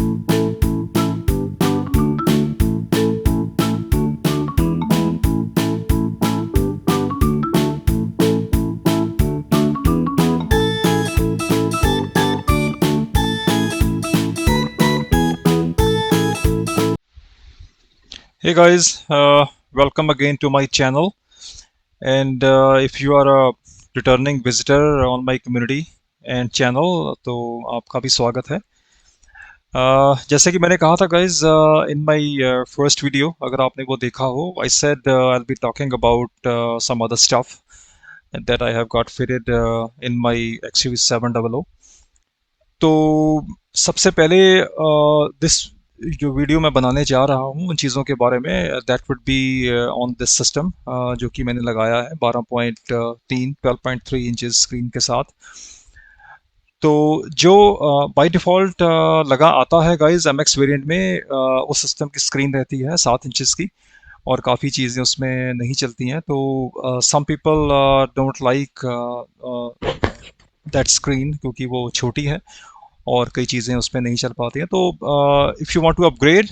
Hey guys, welcome again to my channel. And if you are a returning visitor on my community and channel, तो आपका भी स्वागत है। जैसे कि मैंने कहा था guys, in my first video, अगर आपने वो देखा हो, I said I'll be talking about some other stuff that I have got fitted in my XUV700। तो सबसे पहले दिस जो वीडियो मैं बनाने जा रहा हूँ उन चीज़ों के बारे में, that would be on this system जो कि मैंने लगाया है 12.3 स्क्रीन के साथ। तो जो बाय डिफ़ॉल्ट लगा आता है गाइस एम एक्स वेरियंट में, उस सिस्टम की स्क्रीन रहती है 7 इंचज़ की और काफ़ी चीज़ें उसमें नहीं चलती हैं। तो some people don't like that screen क्योंकि वो छोटी है और कई चीज़ें उसमें नहीं चल पाती हैं। तो if you want to upgrade,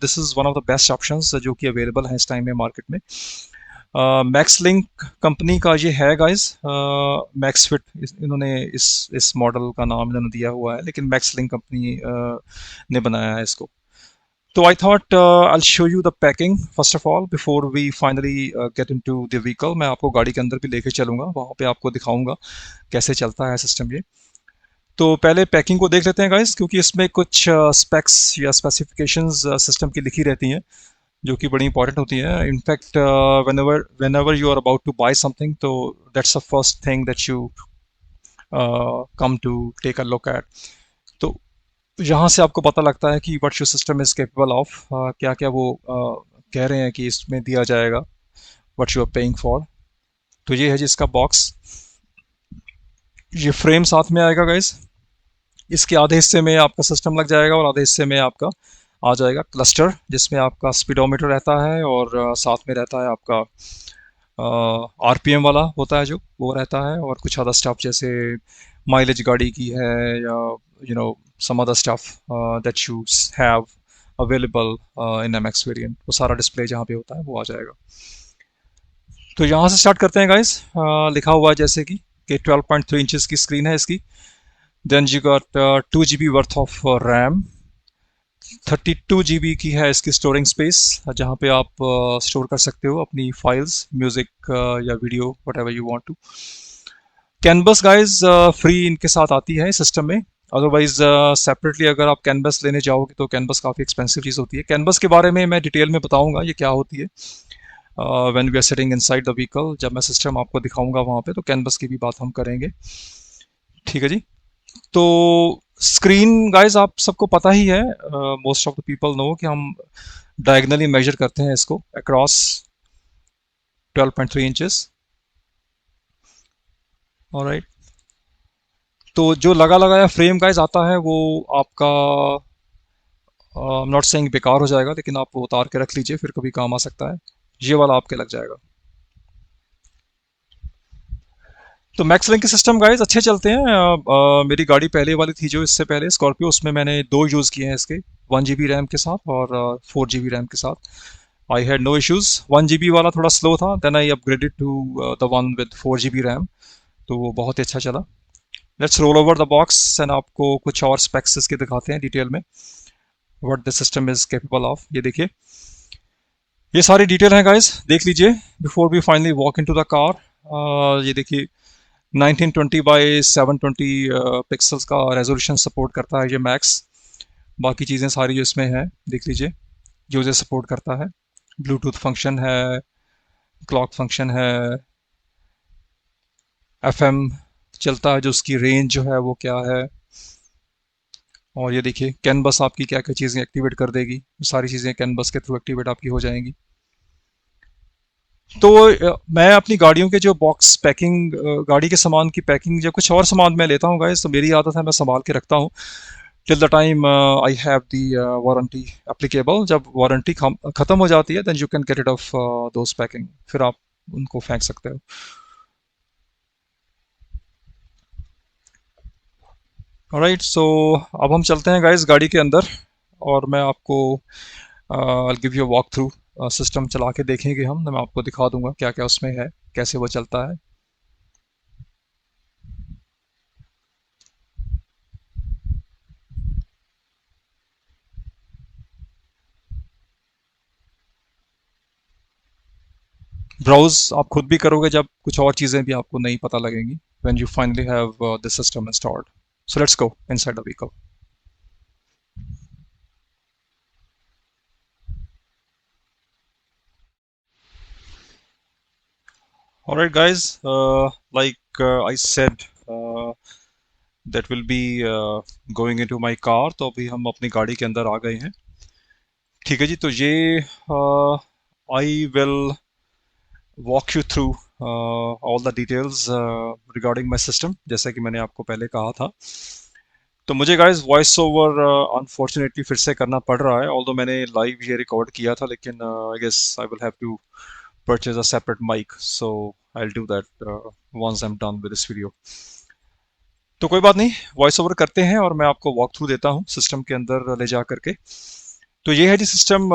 this is one of the best options जो कि अवेलेबल हैं इस टाइम में मार्केट में। मैक्स लिंक कंपनी का ये है गाइस, मैक्स फिट इन्होंने इस मॉडल का नाम इन्होंने दिया हुआ है, लेकिन मैक्स लिंक कंपनी ने बनाया है इसको। तो I thought I show you the packing first of all before we finally get into the vehicle. मैं आपको गाड़ी के अंदर भी लेके चलूँगा, वहाँ पे आपको दिखाऊंगा कैसे चलता है सिस्टम ये। तो पहले पैकिंग को देख लेते हैं गाइस, क्योंकि इसमें कुछ स्पेक्स या स्पेसिफिकेशंस सिस्टम की लिखी रहती हैं जो कि बड़ी इंपॉर्टेंट होती हैं। In fact whenever you are about to buy something, तो that's the first thing that you come to take a look at. तो यहाँ से आपको पता लगता है कि what your system is capable of, क्या क्या वो कह रहे हैं कि इसमें दिया जाएगा, what you are paying for. तो ये है जिसका बॉक्स, ये फ्रेम साथ में आएगा गाइस। इसके आधे हिस्से में आपका सिस्टम लग जाएगा और आधे हिस्से में आपका आ जाएगा क्लस्टर, जिसमें आपका स्पीडोमीटर रहता है और साथ में रहता है आपका आरपीएम वाला होता है जो वो रहता है, और कुछ अदर स्टफ जैसे माइलेज गाड़ी की है या some other stuff that you have available in M X variant, वो सारा डिस्प्ले जहाँ पे होता है वो आ जाएगा। तो यहाँ से स्टार्ट करते हैं गाइस। लिखा हुआ है जैसे कि 12.3 इंचेस की स्क्रीन है इसकी। Then you got 2 GB worth of RAM, 32 GB की है इसकी स्टोरिंग स्पेस, जहाँ पे आप स्टोर कर सकते हो अपनी फाइल्स, म्यूजिक या video, whatever you want to. Canvas guys free इनके साथ आती है सिस्टम में, अदरवाइज सेपरेटली अगर आप कैनवस लेने जाओगे तो कैनवस काफ़ी एक्सपेंसिव चीज़ होती है। कैनवस के बारे में मैं डिटेल में बताऊंगा ये क्या होती है when we are sitting inside the vehicle, जब मैं सिस्टम आपको दिखाऊंगा वहाँ पे, तो कैनवस की भी बात हम करेंगे। ठीक है जी। तो स्क्रीन गाइज आप सबको पता ही है, most of the people know कि हम डायगनली मेजर करते हैं इसको अक्रॉस 12.3 इंचेस। ऑलराइट, तो जो लगा लगाया फ्रेम गाइज आता है वो आपका, आई एम नॉट सेइंग बेकार हो जाएगा, लेकिन आप वो उतार के रख लीजिए, फिर कभी काम आ सकता है। ये वाला आपके लग जाएगा। तो मैक्स लिंक के सिस्टम गाइज अच्छे चलते हैं। मेरी गाड़ी पहले वाली थी जो इससे पहले स्कॉर्पियो, उसमें मैंने दो यूज़ किए हैं इसके, 1 GB रैम के साथ और 4 GB रैम के साथ। I had no issues. 1 GB वाला थोड़ा स्लो था, then I upgraded to the one with 4 GB RAM, तो वो बहुत ही अच्छा चला। Let's roll over the box and आपको कुछ और स्पेक्स इसके दिखाते हैं डिटेल में, what the system is capable of. ये देखिए, ये सारी डिटेल है गाइज, देख लीजिए before we finally walk in to the car. ये देखिए 1920 बाई 720 पिक्सल्स का रेजोल्यूशन सपोर्ट करता है ये मैक्स। बाकी चीज़ें सारी जो इसमें है देख लीजिए, जो जो सपोर्ट करता है। ब्लूटूथ फंक्शन है, क्लॉक फंक्शन है, एफएम चलता है, जो उसकी रेंज जो है वो क्या है। और ये देखिए कैनवस आपकी क्या क्या चीज़ें एक्टिवेट कर देगी, सारी चीज़ें कैनवस के थ्रू एक्टिवेट आपकी हो जाएंगी। तो मैं अपनी गाड़ियों के जो बॉक्स पैकिंग, गाड़ी के सामान की पैकिंग, या कुछ और सामान मैं लेता हूँ गाइस, तो मेरी आदत है मैं संभाल के रखता हूँ till the time I have the warranty applicable. जब वारंटी ख़त्म हो जाती है then you can get it off those packing, फिर आप उनको फेंक सकते हो। ऑलराइट, सो अब हम चलते हैं गाइस गाड़ी के अंदर। और मैं आपको I give you walk through. System चला के देखेंगे हम, तो मैं आपको दिखा दूंगा क्या क्या उसमें है, कैसे वो चलता है। ब्राउज आप खुद भी करोगे जब कुछ और चीज़ें भी आपको नहीं पता लगेंगी, when you finally have this system installed. So let's go inside the vehicle. Alright guys, like I said, that will be going into my car. तो अभी हम अपनी गाड़ी के अंदर आ गए हैं। ठीक है जी, तो ये I will walk you through all the details regarding my system, जैसा कि मैंने आपको पहले कहा था। तो मुझे गाइस वॉइस ओवर अनफॉर्चुनेटली फिर से करना पड़ रहा है, ऑल्दो मैंने लाइव ये रिकॉर्ड किया था, लेकिन I guess I will have to purchase a separate mic, so I will do that once I am done with this video. तो कोई बात नहीं, वॉइस ओवर करते हैं और मैं आपको वॉक थ्रू देता हूँ सिस्टम के अंदर ले जा करके। तो ये है जी सिस्टम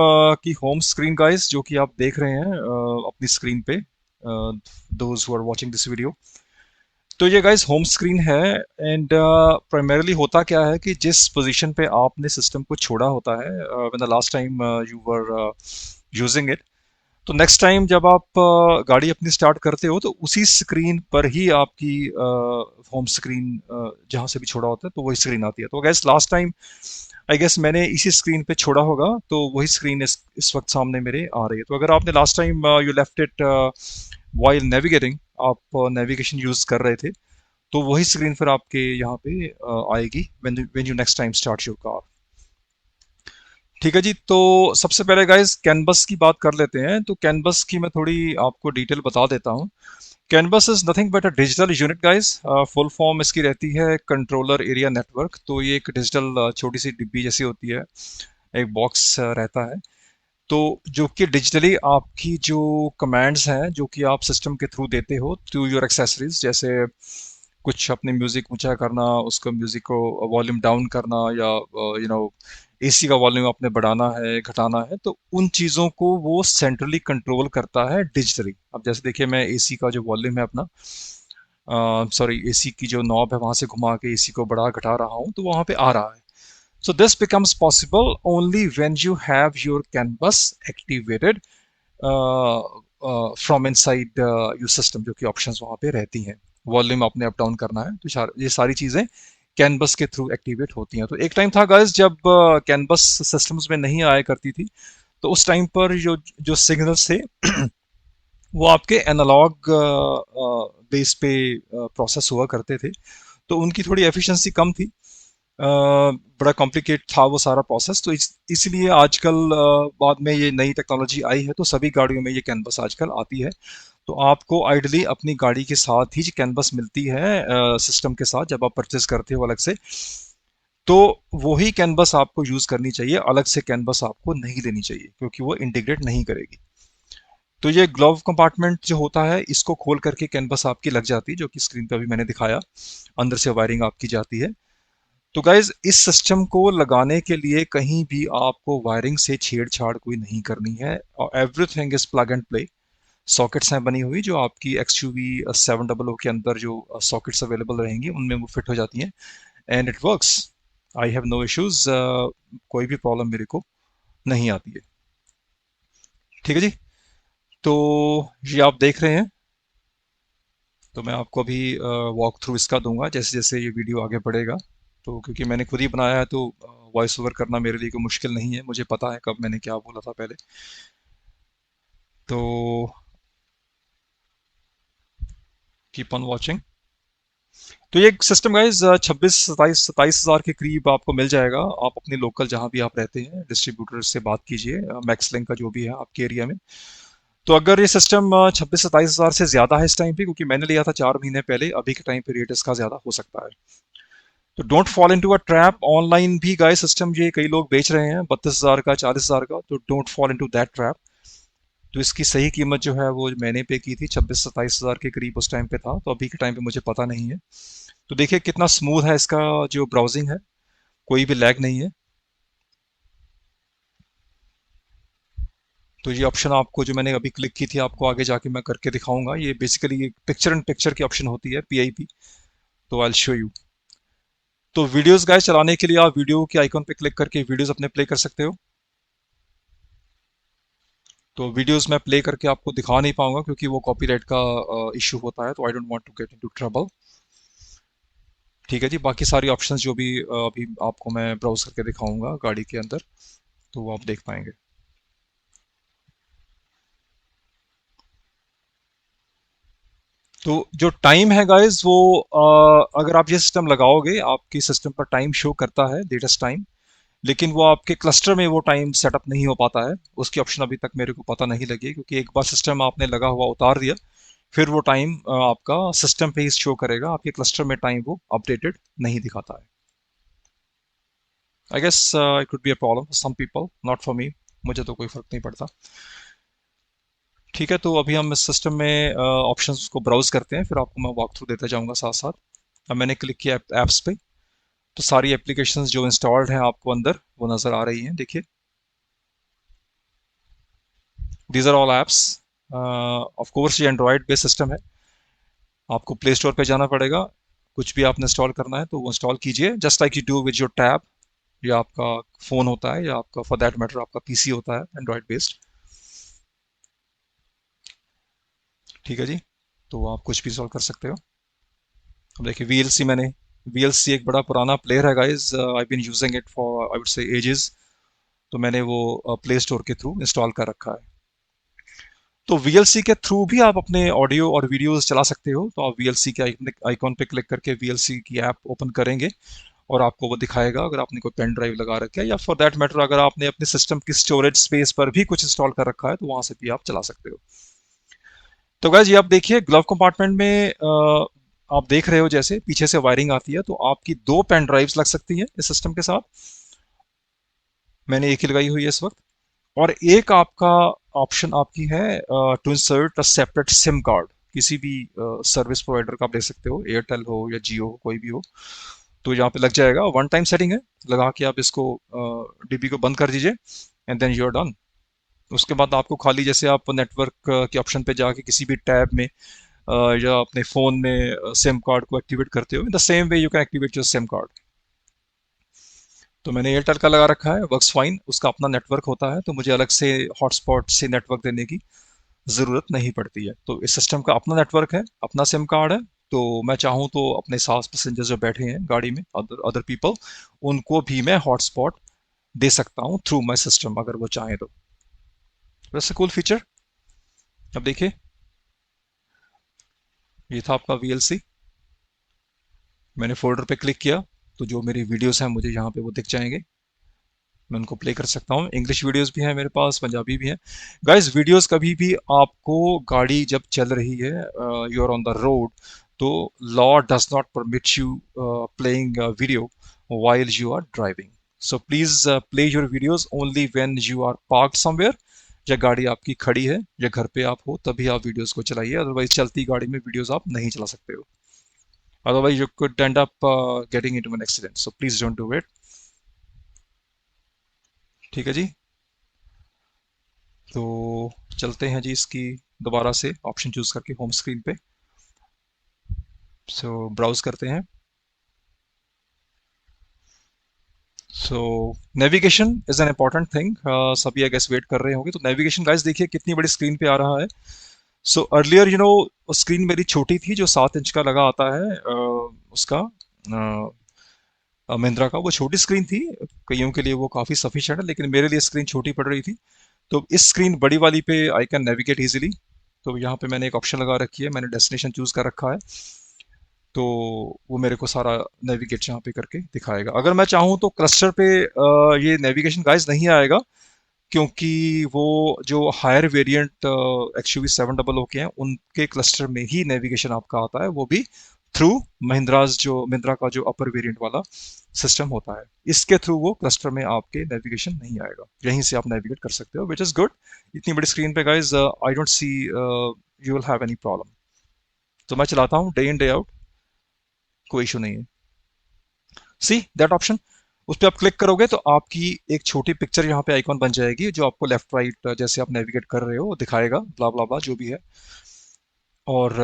की होम स्क्रीन गाइस, जो कि आप देख रहे हैं अपनी स्क्रीन पे, those who are watching this video. तो ये गाइस होम स्क्रीन है। एंड प्राइमरीली होता क्या है कि जिस पोजीशन पे आपने सिस्टम को छोड़ा होता है when the last time you were using it, तो नेक्स्ट टाइम जब आप गाड़ी अपनी स्टार्ट करते हो तो उसी स्क्रीन पर ही आपकी होम स्क्रीन जहाँ से भी छोड़ा होता है तो वही स्क्रीन आती है। तो guys last time I guess मैंने इसी स्क्रीन पे छोड़ा होगा, तो वही स्क्रीन इस वक्त सामने मेरे आ रही है। तो अगर आपने last time you left it while navigating, आप नेविगेशन यूज कर रहे थे, तो वही स्क्रीन फिर आपके यहाँ पे आएगी when you next time start your car. ठीक है जी, तो सबसे पहले गाइस कैनवस की बात कर लेते हैं। तो कैनवस की मैं थोड़ी आपको डिटेल बता देता हूँ। Canvas is nothing but a digital unit guys. Full form इसकी रहती है कंट्रोलर एरिया नेटवर्क। तो ये एक डिजिटल छोटी सी डिब्बी जैसी होती है, एक बॉक्स रहता है, तो जो कि डिजिटली आपकी जो कमांड्स हैं जो कि आप सिस्टम के थ्रू देते हो टू योर एक्सेसरीज, जैसे कुछ अपने म्यूजिक ऊंचा करना, उसको म्यूजिक को वॉल्यूम डाउन करना, या यू नो एसी का वॉल्यूम आपने बढ़ाना है घटाना है, तो उन चीज़ों को वो सेंट्रली कंट्रोल करता है डिजिटली। अब जैसे देखिए, मैं एसी का जो वॉल्यूम है अपना, सॉरी एसी की जो नॉब है वहां से घुमा के एसी को बढ़ा घटा रहा हूँ, तो वहां पे आ रहा है। So this becomes possible only when you have your canvas activated from inside your system, जो कि ऑप्शंस वहाँ पे रहती हैं। वॉल्यूम आपने अप डाउन करना है, तो ये सारी चीज़ें कैनवस के थ्रू एक्टिवेट होती हैं। तो एक टाइम था गाइस जब कैनवस सिस्टम्स में नहीं आया करती थी, तो उस टाइम पर जो जो सिग्नल्स थे वो आपके एनालॉग बेस पे प्रोसेस हुआ करते थे, तो उनकी थोड़ी एफिशिएंसी कम थी। बड़ा कॉम्प्लिकेट था वो सारा प्रोसेस। तो इसलिए आजकल बाद में ये नई टेक्नोलॉजी आई है, तो सभी गाड़ियों में ये कैनवस आजकल आती है। तो आपको आइडली अपनी गाड़ी के साथ ही कैनवस मिलती है सिस्टम के साथ, जब आप परचेज करते हो अलग से, तो वही कैनवस आपको यूज करनी चाहिए, अलग से कैनवस आपको नहीं लेनी चाहिए, क्योंकि वो इंटीग्रेट नहीं करेगी। तो ये ग्लोव कंपार्टमेंट जो होता है, इसको खोल करके कैनवस आपकी लग जाती है, जो कि स्क्रीन पे अभी मैंने दिखाया, अंदर से वायरिंग आपकी जाती है। तो गाइज इस सिस्टम को लगाने के लिए कहीं भी आपको वायरिंग से छेड़छाड़ कोई नहीं करनी है, और everything is plug and play. Sockets हैं बनी हुई, जो आपकी XUV 700 के अंदर जो सॉकेट्स अवेलेबल रहेंगी उनमें वो फिट हो जाती हैं, and it works. I have no issues, कोई भी प्रॉब्लम मेरे को नहीं आती है। ठीक है जी, तो ये आप देख रहे हैं। तो मैं आपको अभी वॉक थ्रू इसका दूंगा जैसे जैसे ये वीडियो आगे बढ़ेगा। तो क्योंकि मैंने खुद ही बनाया है, तो वॉइस ओवर करना मेरे लिए कोई मुश्किल नहीं है, मुझे पता है कब मैंने क्या बोला था पहले। तो कीप ऑन वॉचिंग। तो ये सिस्टम गाइज 26 27 27 हज़ार के करीब आपको मिल जाएगा। आप अपने लोकल जहाँ भी आप रहते हैं डिस्ट्रीब्यूटर से बात कीजिए, मैक्स लिंक का जो भी है आपके एरिया में। तो अगर ये सिस्टम 26 27 हज़ार से ज़्यादा है इस टाइम पे, क्योंकि मैंने लिया था 4 महीने पहले, अभी के टाइम पे रेट इसका ज़्यादा हो सकता है। तो don't fall into a trap. Online भी गाय सिस्टम ये कई लोग बेच रहे हैं 32 हज़ार का, 40 हज़ार का, तो don't fall into that trap. तो इसकी सही कीमत जो है वो मैंने पे की थी 26 27 हज़ार के करीब उस टाइम पे था, तो अभी के टाइम पे मुझे पता नहीं है। तो देखिए कितना स्मूथ है इसका जो ब्राउजिंग है, कोई भी लैग नहीं है। तो ये ऑप्शन आपको, जो मैंने अभी क्लिक की थी, आपको आगे जाके मैं करके दिखाऊंगा। ये बेसिकली एक पिक्चर इन पिक्चर की ऑप्शन होती है, पीआईपी। तो आई शो यू। तो वीडियोस गाइस चलाने के लिए आप वीडियो के आइकन पे क्लिक करके वीडियोस अपने प्ले कर सकते हो। तो वीडियोस मैं प्ले करके आपको दिखा नहीं पाऊंगा क्योंकि वो कॉपीराइट का इशू होता है, तो I don't want to get into trouble. ठीक है जी, बाकी सारी ऑप्शंस जो भी अभी आपको मैं ब्राउज करके दिखाऊंगा गाड़ी के अंदर, तो वो आप देख पाएंगे। तो जो टाइम है गाइस, वो अगर आप ये सिस्टम लगाओगे, आपकी सिस्टम पर टाइम शो करता है, लेटेस्ट टाइम। लेकिन वो आपके क्लस्टर में वो टाइम सेटअप नहीं हो पाता है। उसकी ऑप्शन अभी तक मेरे को पता नहीं लगी, क्योंकि एक बार सिस्टम आपने लगा हुआ उतार दिया, फिर वो टाइम आपका सिस्टम पे ही शो करेगा, आपके क्लस्टर में टाइम वो अपडेटेड नहीं दिखाता है। I guess it could be a problem for some people, not for me. मुझे तो कोई फर्क नहीं पड़ता। ठीक है, तो अभी हम इस सिस्टम में ऑप्शंस को ब्राउज करते हैं, फिर आपको मैं वॉक थ्रू देता जाऊंगा साथ साथ। अब मैंने क्लिक किया ऐप्स पे, तो सारी एप्लीकेशंस जो इंस्टॉल्ड हैं आपको अंदर वो नज़र आ रही हैं, देखिए। These are all apps. Of course ये एंड्रॉयड बेस्ड सिस्टम है। आपको प्ले स्टोर पे जाना पड़ेगा, कुछ भी आपने इंस्टॉल करना है तो वो इंस्टॉल कीजिए, just like you do with your tab, या आपका फ़ोन होता है, या आपका फॉर दैट मैटर आपका पीसी होता है एंड्रॉयड बेस्ड। ठीक है जी, तो आप कुछ भी इंस्टॉल कर सकते हो। अब देखिए वीएलसी, मैंने वीएलसी एक बड़ा पुराना प्लेयर है guys, I been using it for I would say ages. तो मैंने वो प्ले स्टोर के थ्रू इंस्टॉल कर रखा है। तो वीएलसी के थ्रू भी आप अपने ऑडियो और वीडियोस चला सकते हो। तो आप वीएलसी के आइकॉन पे क्लिक करके वीएलसी की ऐप ओपन करेंगे, और आपको वो दिखाएगा। अगर आपने कोई पेन ड्राइव लगा रखा है, या फॉर दैट मैटर अगर आपने अपने सिस्टम की स्टोरेज स्पेस पर भी कुछ इंस्टॉल कर रखा है, तो वहां से भी आप चला सकते हो। तो गाइस ये आप देखिए, ग्लव कंपार्टमेंट में आप देख रहे हो जैसे पीछे से वायरिंग आती है, तो आपकी दो पेन ड्राइव्स लग सकती हैं इस सिस्टम के साथ। मैंने एक ही लगाई हुई है इस वक्त। और एक आपका ऑप्शन आपकी है to insert a separate SIM card. किसी भी सर्विस प्रोवाइडर का आप ले सकते हो, एयरटेल हो या जियो हो, कोई भी हो। तो यहाँ पे लग जाएगा, वन टाइम सेटिंग है। लगा के आप इसको डीबी को बंद कर दीजिए, and then you are done. उसके बाद आपको खाली, जैसे आप नेटवर्क के ऑप्शन पे जाके किसी भी टैब में या अपने फ़ोन में सिम कार्ड को एक्टिवेट करते हो, in the same way you can activate your SIM card. तो मैंने एयरटेल का लगा रखा है, वर्क्स फाइन। उसका अपना नेटवर्क होता है, तो मुझे अलग से हॉटस्पॉट से नेटवर्क देने की ज़रूरत नहीं पड़ती है। तो इस सिस्टम का अपना नेटवर्क है, अपना सिम कार्ड है। तो मैं चाहूँ तो अपने साथ पैसेंजर जो बैठे हैं गाड़ी में, अदर अदर पीपल, उनको भी मैं हॉटस्पॉट दे सकता हूँ थ्रू माई सिस्टम, अगर वो चाहें तो। वैसे कूल फीचर। अब देखिए, ये था आपका वीएलसी। मैंने फोल्डर पे क्लिक किया, तो जो मेरी वीडियोस हैं मुझे यहाँ पे वो दिख जाएंगे। मैं उनको प्ले कर सकता हूँ। इंग्लिश वीडियोस भी हैं मेरे पास, पंजाबी भी हैं। गाइस वीडियोस कभी भी आपको, गाड़ी जब चल रही है, you are on the road, तो law does not permit you playing video while you are driving. So please play your videos only when you are parked somewhere, या गाड़ी आपकी खड़ी है या घर पे आप हो, तभी आप वीडियोस को चलाइए। अदरवाइज चलती गाड़ी में वीडियोस आप नहीं चला सकते हो। Otherwise you could end up getting into an accident. So please don't do it. ठीक है जी, तो चलते हैं जी इसकी दोबारा से ऑप्शन चूज करके होम स्क्रीन पे। सो ब्राउज करते हैं। So navigation is an important thing, सभी आई गेस वेट कर रहे होंगे। तो नेविगेशन गाइस देखिए कितनी बड़ी स्क्रीन पे आ रहा है। So earlier you know, screen मेरी छोटी थी, जो 7 इंच का लगा आता है उसका, महिंद्रा का, वो छोटी स्क्रीन थी। कईयों के लिए वो काफ़ी सफिशिएंट है, लेकिन मेरे लिए स्क्रीन छोटी पड़ रही थी। तो इस स्क्रीन बड़ी वाली पे आई कैन नेविगेट इजीली। तो यहाँ पे मैंने एक ऑप्शन लगा रखी है, मैंने डेस्टिनेशन चूज कर रखा है। तो वो मेरे को सारा नेविगेट यहाँ पे करके दिखाएगा। अगर मैं चाहूँ तो क्लस्टर पे ये नेविगेशन गाइस नहीं आएगा, क्योंकि वो जो हायर वेरिएंट XUV 700 के हैं, उनके क्लस्टर में ही नेविगेशन आपका आता है, वो भी थ्रू महिंद्रा का जो अपर वेरिएंट वाला सिस्टम होता है। इसके थ्रू वो क्लस्टर में आपके नेविगेशन नहीं आएगा, यहीं से आप नेविगेट कर सकते हो, विच इज़ गुड। इतनी बड़ी स्क्रीन पे guys I don't see you will have any problem. तो मैं चलाता हूँ डे इन डे आउट, कोई इशू नहीं है। सी दैट ऑप्शन, उस पर आप क्लिक करोगे तो आपकी एक छोटी पिक्चर यहाँ पे आइकॉन बन जाएगी, जो आपको लेफ्ट राइट जैसे आप नेविगेट कर रहे हो दिखाएगा, ब्ला ब्ला ब्ला जो भी है। और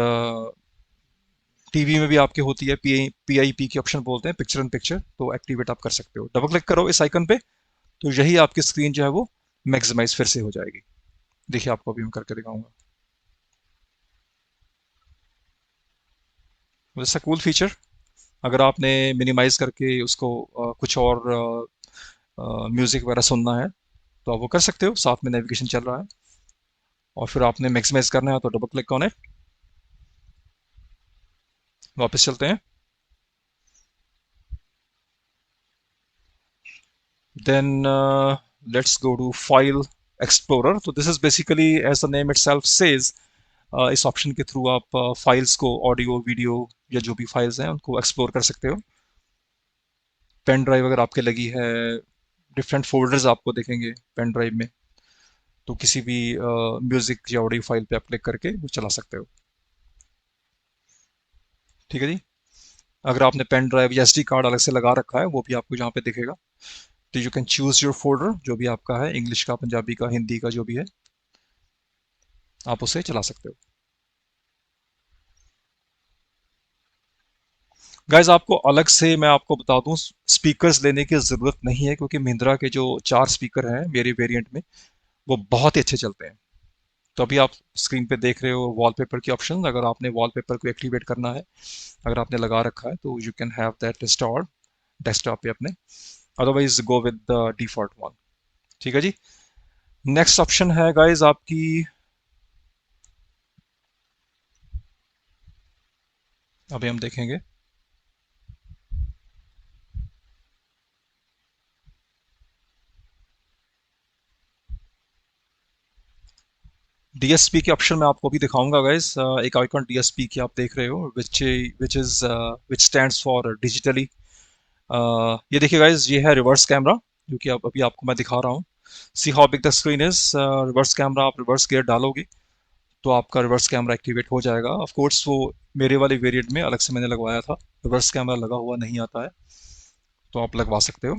टीवी में भी आपके होती है पीआईपी की ऑप्शन बोलते हैं, पिक्चर इन पिक्चर, तो एक्टिवेट आप कर सकते हो। डबल क्लिक करो इस आइकन पे तो यही आपकी स्क्रीन जो है वो मैक्सिमाइज फिर से हो जाएगी। देखिए आपको अभी मैं करके दिखाऊंगा। जैसा कूल फीचर, अगर आपने मिनिमाइज करके उसको कुछ और म्यूजिक वगैरह सुनना है तो आप वो कर सकते हो, साथ में नेविगेशन चल रहा है। और फिर आपने मैक्सिमाइज करना है तो डबल क्लिक ऑन इट। वापस चलते हैं। Then let's go to file explorer. तो this is basically as the name itself says, इस ऑप्शन के थ्रू आप फाइल्स को, ऑडियो वीडियो या जो भी फाइल्स हैं उनको एक्सप्लोर कर सकते हो। पेन ड्राइव अगर आपके लगी है, डिफरेंट फोल्डर्स आपको दिखेंगे पेन ड्राइव में, तो किसी भी म्यूजिक या ऑडियो फाइल पे आप क्लिक करके वो चला सकते हो। ठीक है जी। अगर आपने पेन ड्राइव या एसडी कार्ड अलग से लगा रखा है वो भी आपको यहाँ पे दिखेगा। तो you can choose your folder, जो भी आपका है, इंग्लिश का, पंजाबी का, हिंदी का, जो भी है, आप उसे चला सकते हो। गाइज आपको अलग से मैं आपको बता दूं, स्पीकर्स लेने की ज़रूरत नहीं है, क्योंकि महिंद्रा के जो 4 स्पीकर हैं मेरे वेरिएंट में वो बहुत ही अच्छे चलते हैं। तो अभी आप स्क्रीन पे देख रहे हो वॉलपेपर की ऑप्शन। अगर आपने वॉलपेपर को एक्टिवेट करना है, अगर आपने लगा रखा है, तो you can have that installed desktop पे अपने। Otherwise go with the default one. ठीक है जी। नेक्स्ट ऑप्शन है गाइज आपकी, अभी हम देखेंगे। डीएसपी के ऑप्शन मैं आपको भी दिखाऊंगा गाइस। एक आइकॉन डीएसपी की आप देख रहे हो, विच स्टैंड्स फॉर डिजिटली। ये देखिए गाइस, ये है रिवर्स कैमरा, जो कि अभी आपको मैं दिखा रहा हूँ। See how big the screen is. Reverse camera, आप रिवर्स गियर डालोगे तो आपका रिवर्स कैमरा एक्टिवेट हो जाएगा। ऑफ कोर्स वो मेरे वाले वेरिएंट में अलग से मैंने लगवाया था, रिवर्स कैमरा लगा हुआ नहीं आता है, तो आप लगवा सकते हो।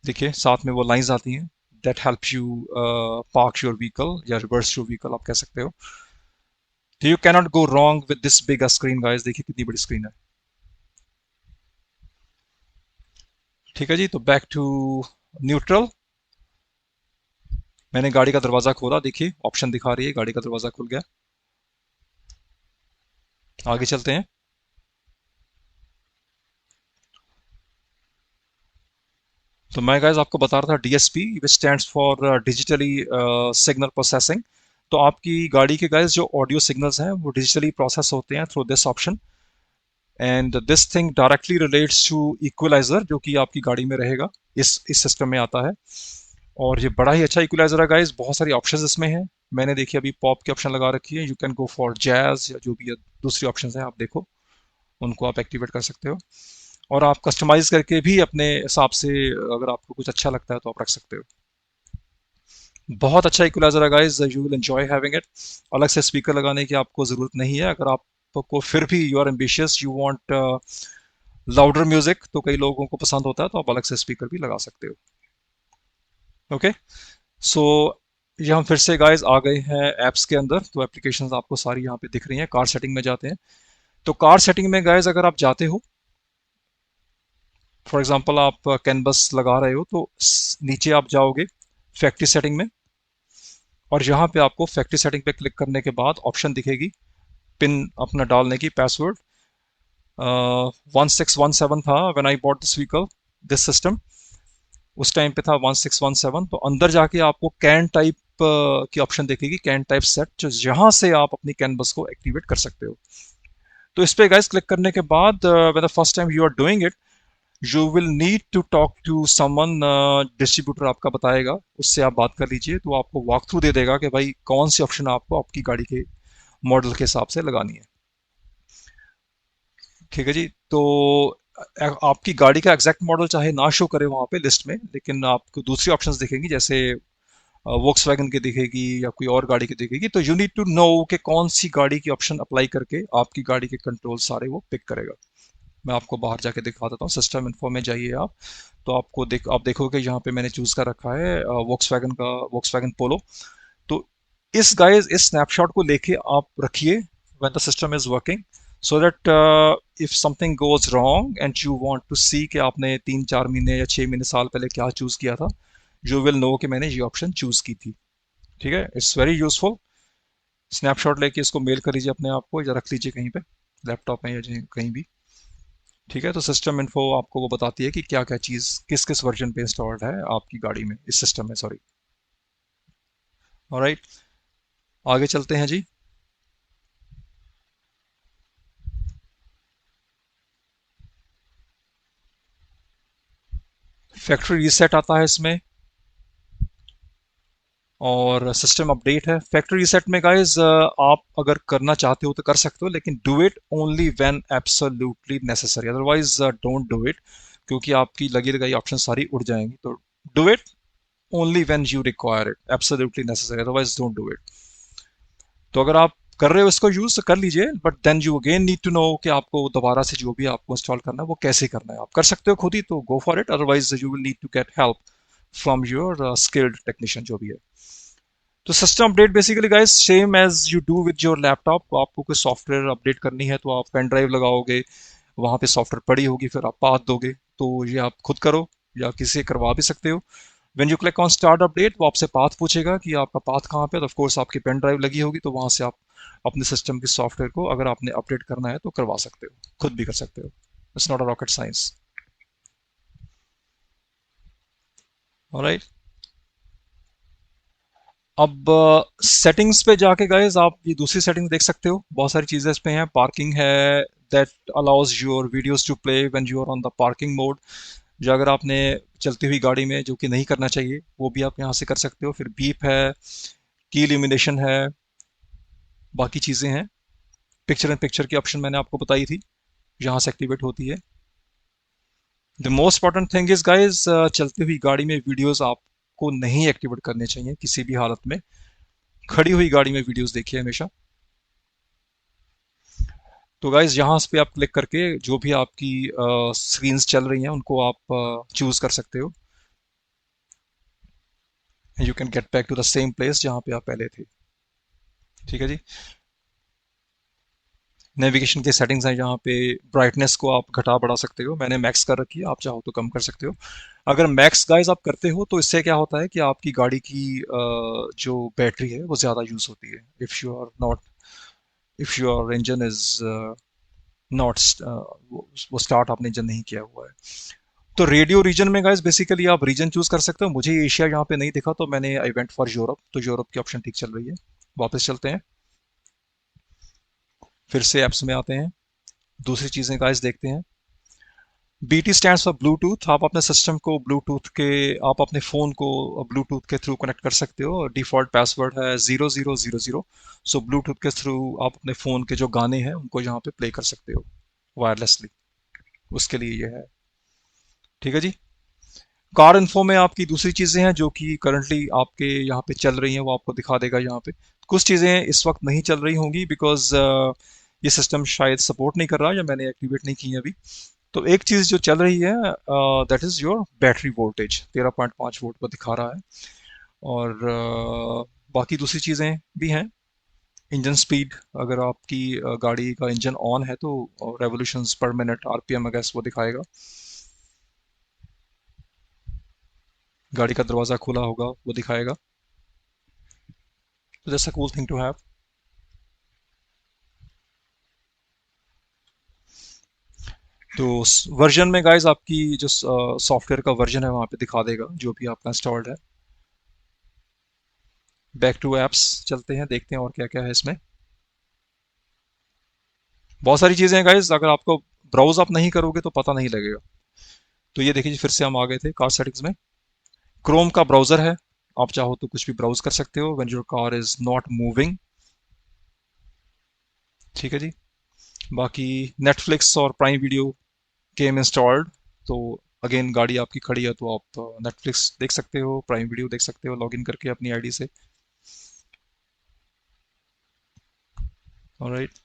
देखिए साथ में वो लाइंस आती हैं, that help you park your vehicle या रिवर्स योर व्हीकल आप कह सकते हो। तो you cannot go wrong with this big screen guys. देखिए कितनी बड़ी स्क्रीन है। ठीक है जी। तो बैक टू न्यूट्रल। मैंने गाड़ी का दरवाजा खोला, देखिए ऑप्शन दिखा रही है, गाड़ी का दरवाजा खुल गया। आगे चलते हैं। तो मैं गाइस आपको बता रहा था DSP, which stands for digitally signal processing. तो आपकी गाड़ी के गाइस जो ऑडियो सिग्नल्स हैं वो डिजिटली प्रोसेस होते हैं through this option, and this thing directly relates to equaliser, जो कि आपकी गाड़ी में रहेगा, इस सिस्टम में आता है। और ये बड़ा ही अच्छा इक्वलाइजर है गाइस, बहुत सारी ऑप्शंस इसमें हैं। मैंने देखिए अभी पॉप की ऑप्शन लगा रखी है, you can go for jazz या जो भी है, दूसरी ऑप्शंस हैं आप देखो, उनको आप एक्टिवेट कर सकते हो। और आप कस्टमाइज करके भी अपने हिसाब से, अगर आपको कुछ अच्छा लगता है तो आप रख सकते हो। बहुत अच्छा इक्वलाइजर है guys, you will enjoy having it. अलग से स्पीकर लगाने की आपको ज़रूरत नहीं है। अगर आपको फिर भी you are ambitious, you want louder music, तो कई लोगों को पसंद होता है, तो आप अलग से स्पीकर भी लगा सकते हो। ओके। सो ये हम फिर से गाइस आ गए हैं ऐप्स के अंदर। तो एप्लीकेशंस आपको सारी यहाँ पे दिख रही हैं। कार सेटिंग में जाते हैं। तो कार सेटिंग में गाइस अगर आप जाते हो, फॉर एग्जांपल आप कैनवस लगा रहे हो, तो नीचे आप जाओगे फैक्ट्री सेटिंग में, और यहाँ पे आपको फैक्ट्री सेटिंग पे क्लिक करने के बाद ऑप्शन दिखेगी पिन अपना डालने की, पासवर्ड 1617 था when I bought this vehicle, this system, उस टाइम पे था 1617। तो अंदर जाके आपको कैन टाइप की ऑप्शन दिखेगी, कैन टाइप सेट, जो यहाँ से आप अपनी कैनवस को एक्टिवेट कर सकते हो। तो इस पे गाइस क्लिक करने के बाद when the first time you are doing it, you will need to talk to someone. Distributor आपका बताएगा, उससे आप बात कर लीजिए, तो आपको वॉक थ्रू दे देगा कि भाई कौन सी ऑप्शन आपको आपकी गाड़ी के मॉडल के हिसाब से लगानी है। ठीक है जी। तो आपकी गाड़ी का एग्जैक्ट मॉडल चाहे ना शो करे वहाँ पे लिस्ट में, लेकिन आपको दूसरी ऑप्शंस दिखेंगी, जैसे वोक्सवैगन की दिखेगी या कोई और गाड़ी की दिखेगी। तो यू नीड टू नो कि कौन सी गाड़ी की ऑप्शन अप्लाई करके आपकी गाड़ी के कंट्रोल सारे वो पिक करेगा। मैं आपको बाहर जाके दिखा देता हूँ। सिस्टम इन्फो में जाइए आप, तो आप देखोगे यहाँ पे मैंने चूज़ कर रखा है वॉक्सवैगन पोलो। तो इस स्नैपशॉट को लेके आप रखिए when the system is working, so that if something goes wrong and you want to see कि आपने 3-4 महीने या 6 महीने साल पहले क्या चूज किया था, यू विल नो कि मैंने ये ऑप्शन चूज की थी। ठीक है, इट्स वेरी यूजफुल। स्नैपशॉट लेके इसको मेल कर लीजिए अपने आप को, या रख लीजिए कहीं पे, लैपटॉप में या कहीं भी। ठीक है, तो सिस्टम इन्फो आपको वो बताती है कि क्या क्या चीज़ किस किस वर्जन पे इंस्टॉल्ड है आपकी गाड़ी में, इस सिस्टम में, सॉरी। ऑलराइट, आगे चलते हैं जी। फैक्ट्री रीसेट आता है इसमें, और सिस्टम अपडेट है। फैक्ट्री रीसेट में गाइस आप अगर करना चाहते हो तो कर सकते हो, लेकिन do it only when absolutely necessary, otherwise don't do it, क्योंकि आपकी लगी लगाई ऑप्शन सारी उड़ जाएंगी। तो do it only when you require it, absolutely necessary, otherwise don't do it. तो अगर आप कर रहे हो इसको यूज तो कर लीजिए, but then you again need to know कि आपको दोबारा से जो भी आपको इंस्टॉल करना है वो कैसे करना है। आप कर सकते हो खुद ही तो go for it, otherwise you will need to get help from your skilled technician जो भी है। तो system update basically guys same as you do with your laptop. आपको कोई सॉफ्टवेयर अपडेट करनी है तो आप पेन ड्राइव लगाओगे, वहां पे सॉफ्टवेयर पड़ी होगी, फिर आप पाथ दोगे। तो ये आप खुद करो या किसी से करवा भी सकते हो। When you click on start update, वो आपसे पाथ पूछेगा कि आपका पाथ कहाँ पे है। ऑफ कोर्स आपकी पेन ड्राइव लगी होगी, तो वहां से आप अपने सिस्टम के सॉफ्टवेयर को अगर आपने अपडेट करना है तो करवा सकते हो, खुद भी कर सकते हो। It's not a rocket science. Alright, अब सेटिंग्स पे जाके गाइज आप ये दूसरी सेटिंग्स देख सकते हो। बहुत सारी चीजें इस पे हैं। पार्किंग है, that allows your videos to play when you are on the parking mode. जो अगर आपने चलती हुई गाड़ी में जो कि नहीं करना चाहिए, वो भी आप यहाँ से कर सकते हो। फिर बीप है, की इल्यूमिनेशन है, बाकी चीजें हैं। पिक्चर इन पिक्चर की ऑप्शन मैंने आपको बताई थी, यहाँ से एक्टिवेट होती है। The most important thing is guys, चलती हुई गाड़ी में वीडियोस आपको नहीं एक्टिवेट करने चाहिए किसी भी हालत में। खड़ी हुई गाड़ी में वीडियोस देखिए हमेशा। तो गाइज यहाँ पे आप क्लिक करके जो भी आपकी स्क्रीन्स चल रही हैं उनको आप चूज कर सकते हो। You can get back to the same place जहाँ पे आप पहले थे। ठीक है जी। नेविगेशन की सेटिंग्स हैं, जहाँ पे ब्राइटनेस को आप घटा बढ़ा सकते हो। मैंने मैक्स कर रखी है, आप चाहो तो कम कर सकते हो। अगर मैक्स गाइज आप करते हो तो इससे क्या होता है कि आपकी गाड़ी की जो बैटरी है वो ज़्यादा यूज़ होती है। If your engine is not वो स्टार्ट आपने इंजन नहीं किया हुआ है। तो रेडियो रीजन में गाइस बेसिकली आप रीजन चूज कर सकते हो। मुझे एशिया यहाँ पे नहीं दिखा, तो मैंने आई वेंट फॉर यूरोप, तो यूरोप की ऑप्शन ठीक चल रही है। वापस चलते हैं, फिर से ऐप्स में आते हैं, दूसरी चीजें गाइस देखते हैं। BT stands for Bluetooth. आप अपने सिस्टम को ब्लूटूथ के आप अपने फ़ोन को ब्लूटूथ के थ्रू कनेक्ट कर सकते हो। डिफ़ॉल्ट पासवर्ड है 0000। सो ब्लूटूथ के थ्रू आप अपने फ़ोन के जो गाने हैं उनको यहाँ पे प्ले कर सकते हो वायरलेसली। उसके लिए ये है। ठीक है जी। कार इन्फो में आपकी दूसरी चीज़ें हैं जो कि करंटली आपके यहाँ पे चल रही हैं, वो आपको दिखा देगा यहाँ पे। कुछ चीज़ें इस वक्त नहीं चल रही होंगी बिकॉज ये सिस्टम शायद सपोर्ट नहीं कर रहा या मैंने एक्टिवेट नहीं की है अभी। तो एक चीज़ जो चल रही है that is your battery voltage, 13.5 volt पर दिखा रहा है। और बाकी दूसरी चीज़ें भी हैं। इंजन स्पीड, अगर आपकी गाड़ी का इंजन ऑन है तो रेवोल्यूशंस पर मिनट, आरपीएम अगेंस्ट वो दिखाएगा। गाड़ी का दरवाज़ा खुला होगा वो दिखाएगा। तो that's a cool thing to have. तो वर्जन में गाइस आपकी जो सॉफ्टवेयर का वर्जन है वहाँ पे दिखा देगा जो भी आपका इंस्टॉल्ड है। बैक टू एप्स चलते हैं, देखते हैं और क्या क्या है इसमें। बहुत सारी चीज़ें हैं गाइस, अगर आपको ब्राउज आप नहीं करोगे तो पता नहीं लगेगा। तो ये देखिए, फिर से हम आ गए थे कार सेटिंग्स में। क्रोम का ब्राउजर है, आप चाहो तो कुछ भी ब्राउज कर सकते हो when your car is not moving. ठीक है जी। बाकी नेटफ्लिक्स और प्राइम वीडियो गेम इंस्टॉल्ड। तो अगेन गाड़ी आपकी खड़ी है तो आप नेटफ्लिक्स देख सकते हो, प्राइम वीडियो देख सकते हो लॉगिन करके अपनी आईडी से। ऑलराइट।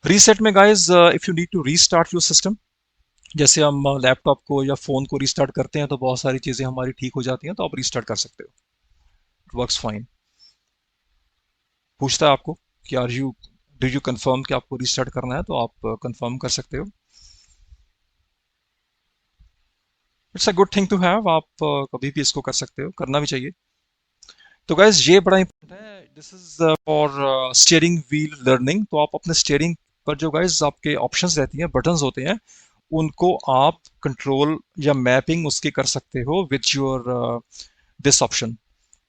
रीसेट में guys if you need to restart your system, जैसे हम लैपटॉप को या फ़ोन को रीस्टार्ट करते हैं तो बहुत सारी चीज़ें हमारी ठीक हो जाती हैं, तो आप रीस्टार्ट कर सकते हो, इट वर्क्स फाइन। पूछता है आपको कि are you do you confirm कि आपको रीस्टार्ट करना है, तो आप कंफर्म कर सकते हो। It's a good thing to have, आप कभी भी इसको कर सकते हो, करना भी चाहिए। तो गाइज ये बड़ा इंपॉर्टेंट है, this is for steering wheel learning. तो आप अपने स्टीयरिंग पर जो गाइज आपके ऑप्शंस रहती हैं, बटन्स होते हैं, उनको आप कंट्रोल या मैपिंग उसकी कर सकते हो विथ योर दिस ऑप्शन।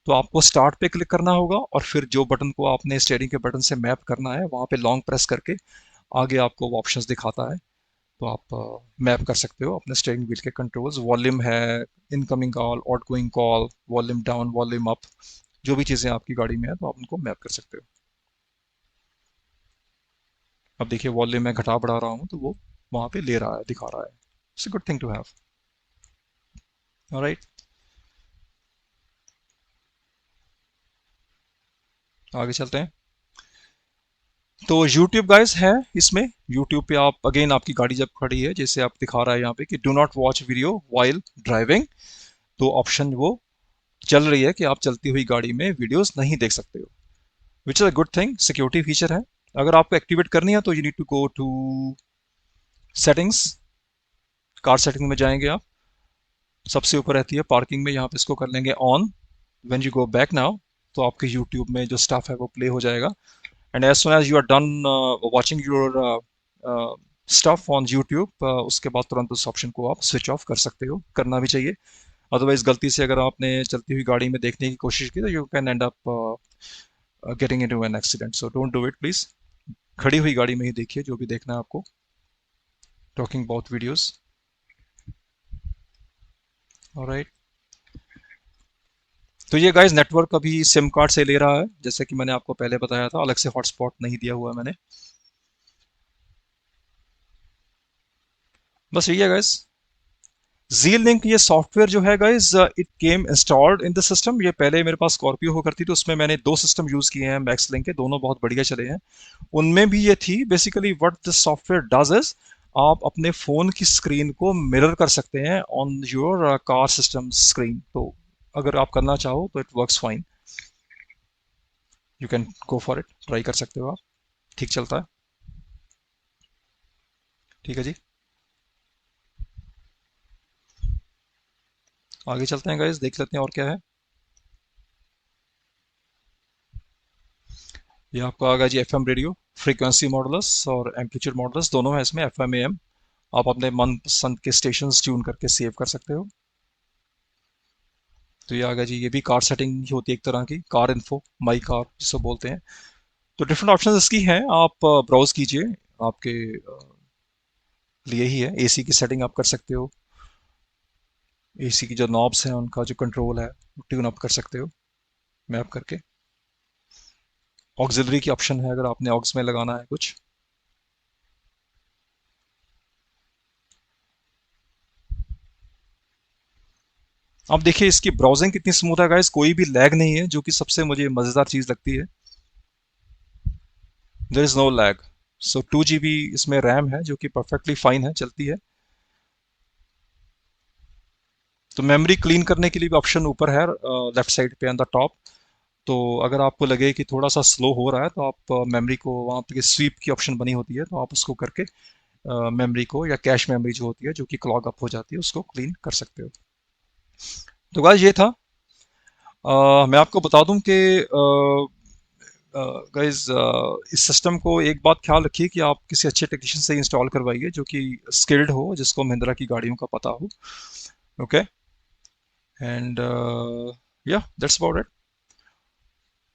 तो आपको स्टार्ट पे क्लिक करना होगा और फिर जो बटन को आपने स्टीयरिंग के बटन से मैप करना है वहां पे लॉन्ग प्रेस करके आगे आपको वो ऑप्शंस दिखाता है। तो आप मैप कर सकते हो अपने स्टीयरिंग व्हील के कंट्रोल्स, वॉल्यूम है, incoming call, outgoing call, volume down, volume up, जो भी चीज़ें आपकी गाड़ी में है तो आप उनको मैप कर सकते हो। अब देखिए वॉल्यूम मैं घटा बढ़ा रहा हूँ तो वो वहाँ पे ले रहा है, दिखा रहा है। It's a good thing to have. Alright, आगे चलते हैं। तो YouTube गाइस है इसमें। YouTube पे आप अगेन, आपकी गाड़ी जब खड़ी है, जैसे आप दिखा रहा है यहाँ पे कि do not watch video while driving, तो ऑप्शन वो चल रही है कि आप चलती हुई गाड़ी में वीडियोस नहीं देख सकते हो, which is a good thing, security feature है। अगर आपको एक्टिवेट करनी है तो you need to go to settings, car setting में जाएंगे आप, सबसे ऊपर रहती है पार्किंग में, यहाँ पे इसको कर लेंगे on. When you go back now, तो आपके यूट्यूब में जो स्टफ है वो प्ले हो जाएगा। And as soon as you are done watching your stuff on YouTube, उसके बाद तुरंत उस ऑप्शन को आप स्विच ऑफ कर सकते हो, करना भी चाहिए। अदरवाइज गलती से अगर आपने चलती हुई गाड़ी में देखने की कोशिश की तो you can and up getting into an accident, so don't do it please. खड़ी हुई गाड़ी में ही देखिए जो भी देखना है आपको। Talking about videos, alright. तो ये गाइस नेटवर्क अभी सिम कार्ड से ले रहा है, जैसे कि मैंने आपको पहले बताया था, अलग से हॉटस्पॉट नहीं दिया हुआ है मैंने। बस यही है गाइस। जी लिंक ये सॉफ्टवेयर जो है guys, it came installed in the system. ये पहले मेरे पास स्कॉर्पियो हो करती थी, उसमें मैंने दो सिस्टम यूज किए हैं मैक्स लिंक के, दोनों बहुत बढ़िया चले हैं। उनमें भी ये थी। Basically what this software does is, आप अपने फोन की स्क्रीन को मिरर कर सकते हैं on your car system screen. तो अगर आप करना चाहो तो it works fine, you can go for it, try कर सकते हो आप, ठीक चलता है। ठीक है जी, आगे चलते हैं गाइस, देख लेते हैं और क्या है। ये आपका आ गया जी FM रेडियो, फ्रीक्वेंसी मॉडल्स और एम्पलीट्यूड मॉडल्स दोनों हैं इसमें, FM AM। आप अपने मनपसंद के स्टेशन ट्यून करके सेव कर सकते हो। तो ये आ गया जी, ये भी कार सेटिंग ही होती है एक तरह की, कार इन्फो, माई कार जिसको बोलते हैं। तो डिफरेंट ऑप्शंस इसकी हैं, आप ब्राउज कीजिए, आपके लिए ही है। एसी की सेटिंग आप कर सकते हो, एसी की जो नॉब्स हैं उनका जो कंट्रोल है ट्यून अप कर सकते हो मैप करके। ऑक्सिलरी की ऑप्शन है अगर आपने ऑक्स में लगाना है कुछ। अब देखिए इसकी ब्राउजिंग कितनी स्मूथ है गाइस, कोई भी लैग नहीं है, जो कि सबसे मुझे मज़ेदार चीज़ लगती है। There is no lag. So 2 GB इसमें रैम है जो कि परफेक्टली फाइन है, चलती है। तो मेमोरी क्लीन करने के लिए भी ऑप्शन ऊपर है, लेफ्ट साइड पे ऑन द टॉप। तो अगर आपको लगे कि थोड़ा सा स्लो हो रहा है तो आप मेमोरी को, वहाँ पे स्वीप की ऑप्शन बनी होती है, तो आप उसको करके मेमोरी को, या कैश मेमोरी जो होती है जो कि क्लॉग अप हो जाती है, उसको क्लीन कर सकते हो। तो गाइस ये था। मैं आपको बता दूं कि गाइस इस सिस्टम को एक बात ख्याल रखिए कि आप किसी अच्छे टेक्नीशियन से इंस्टॉल करवाइए जो कि स्किल्ड हो, जिसको महिंद्रा की गाड़ियों का पता हो। ओके, एंड या दैट्स अबाउट इट।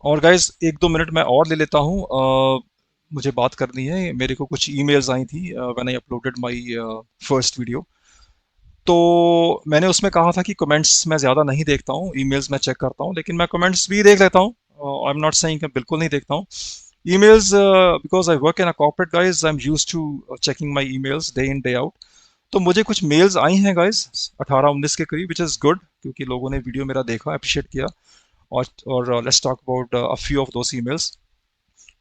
और गाइस 1-2 मिनट मैं और ले लेता हूँ, मुझे बात करनी है। मेरे को कुछ ईमेल्स आई थी when I uploaded my first video. तो मैंने उसमें कहा था कि कमेंट्स मैं ज़्यादा नहीं देखता हूँ, ईमेल्स मैं चेक करता हूँ, लेकिन मैं कमेंट्स भी देख लेता हूँ। आई एम नॉट सेइंग कि बिल्कुल नहीं देखता हूँ emails, because I work in a corporate guys, I am used to checking my emails day in day out. तो मुझे कुछ मेल्स आई हैं गाइज 18-19 के करीब, विच इज़ गुड, क्योंकि लोगों ने वीडियो मेरा देखा, अप्रिशिएट किया। और let's talk about a few of those emails.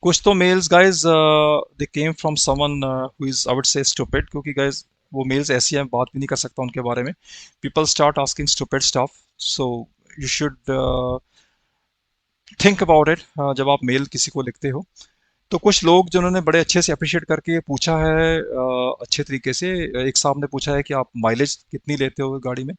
कुछ तो mails guys they came from someone who is I would say stupid, क्योंकि गाइज वो मेल्स ऐसी हैं, बात भी नहीं कर सकता उनके बारे में। People start asking stupid stuff, so you should think about it जब आप मेल किसी को लिखते हो। तो कुछ लोग जिन्होंने बड़े अच्छे से अप्रिशिएट करके पूछा है अच्छे तरीके से, एक साहब ने पूछा है कि आप माइलेज कितनी लेते हो गाड़ी में।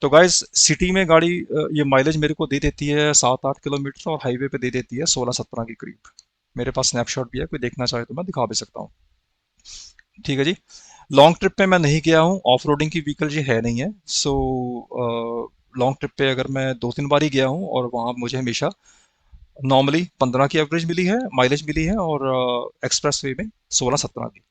तो गाइस सिटी में गाड़ी ये माइलेज मेरे को दे देती है 7-8 किलोमीटर, और हाईवे पे दे देती है 16-17 के करीब। मेरे पास स्नैपशॉट भी है, कोई देखना चाहे तो मैं दिखा भी सकता हूँ। ठीक है जी। लॉन्ग ट्रिप पे मैं नहीं गया हूँ, ऑफ रोडिंग की व्हीकल ये है नहीं है। सो लॉन्ग ट्रिप पे अगर मैं 2-3 बार ही गया हूँ, और वहाँ मुझे हमेशा नॉर्मली 15 की एवरेज मिली है, माइलेज मिली है, और एक्सप्रेस वे में 16-17 की।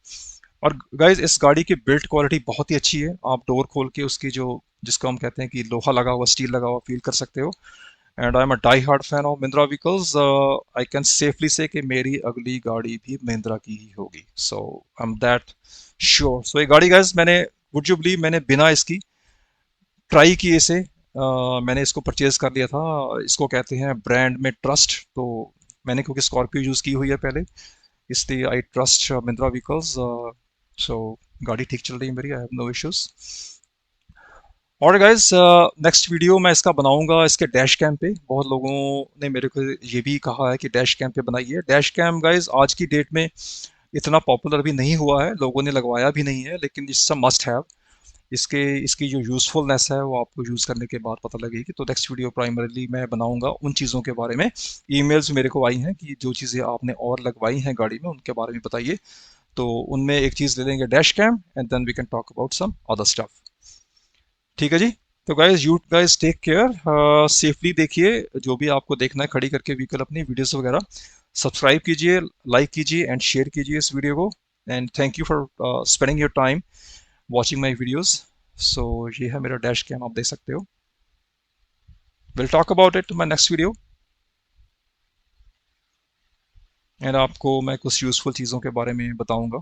और गाइज इस गाड़ी की बिल्ड क्वालिटी बहुत ही अच्छी है। आप डोर खोल के उसकी जो, जिसको हम कहते हैं कि लोहा लगा हुआ, स्टील लगा हुआ, फील कर सकते हो। And I am a die hard fan of Mahindra vehicles. I can safely say कि मेरी अगली गाड़ी भी महिंद्रा की ही होगी। सो आई एम दैट श्योर। सो ये गाड़ी गाइज मैंने, वुड यू बिलीव, मैंने बिना इसकी ट्राई किए से मैंने इसको परचेज कर लिया था। इसको कहते हैं ब्रांड में ट्रस्ट। तो मैंने क्योंकि स्कॉर्पियो यूज़ की हुई है पहले, इसलिए आई ट्रस्ट महिंद्रा व्हीकल्स। सो गाड़ी ठीक चल रही है मेरी, आई हैव नो इश्यूज। और गाइज नेक्स्ट वीडियो मैं इसका बनाऊंगा इसके डैश कैम पे। बहुत लोगों ने मेरे को ये भी कहा है कि डैश कैम पे बनाइए। डैश कैम गाइज आज की डेट में इतना पॉपुलर भी नहीं हुआ है, लोगों ने लगवाया भी नहीं है, लेकिन इट्स अ मस्ट हैव। इसके इसकी जो यूज़फुलनेस है वो आपको यूज़ करने के बाद पता लगेगी। तो नेक्स्ट वीडियो प्राइमरीली मैं बनाऊंगा उन चीज़ों के बारे में। ईमेल्स मेरे को आई हैं कि जो चीज़ें आपने और लगवाई हैं गाड़ी में उनके बारे में बताइए। तो उनमें एक चीज़ ले लेंगे dash cam, and then we can talk about some other stuff. ठीक है जी। तो guys you guys take care, safely देखिए जो भी आपको देखना है खड़ी करके व्हीकल अपनी, वीडियोस वगैरह। सब्सक्राइब कीजिए, लाइक कीजिए एंड शेयर कीजिए इस वीडियो को। And thank you for spending your time watching my videos. So ये है मेरा डैश कैम, आप देख सकते हो। Will talk about it my next video. And आपको मैं कुछ यूज़फुल चीज़ों के बारे में बताऊंगा।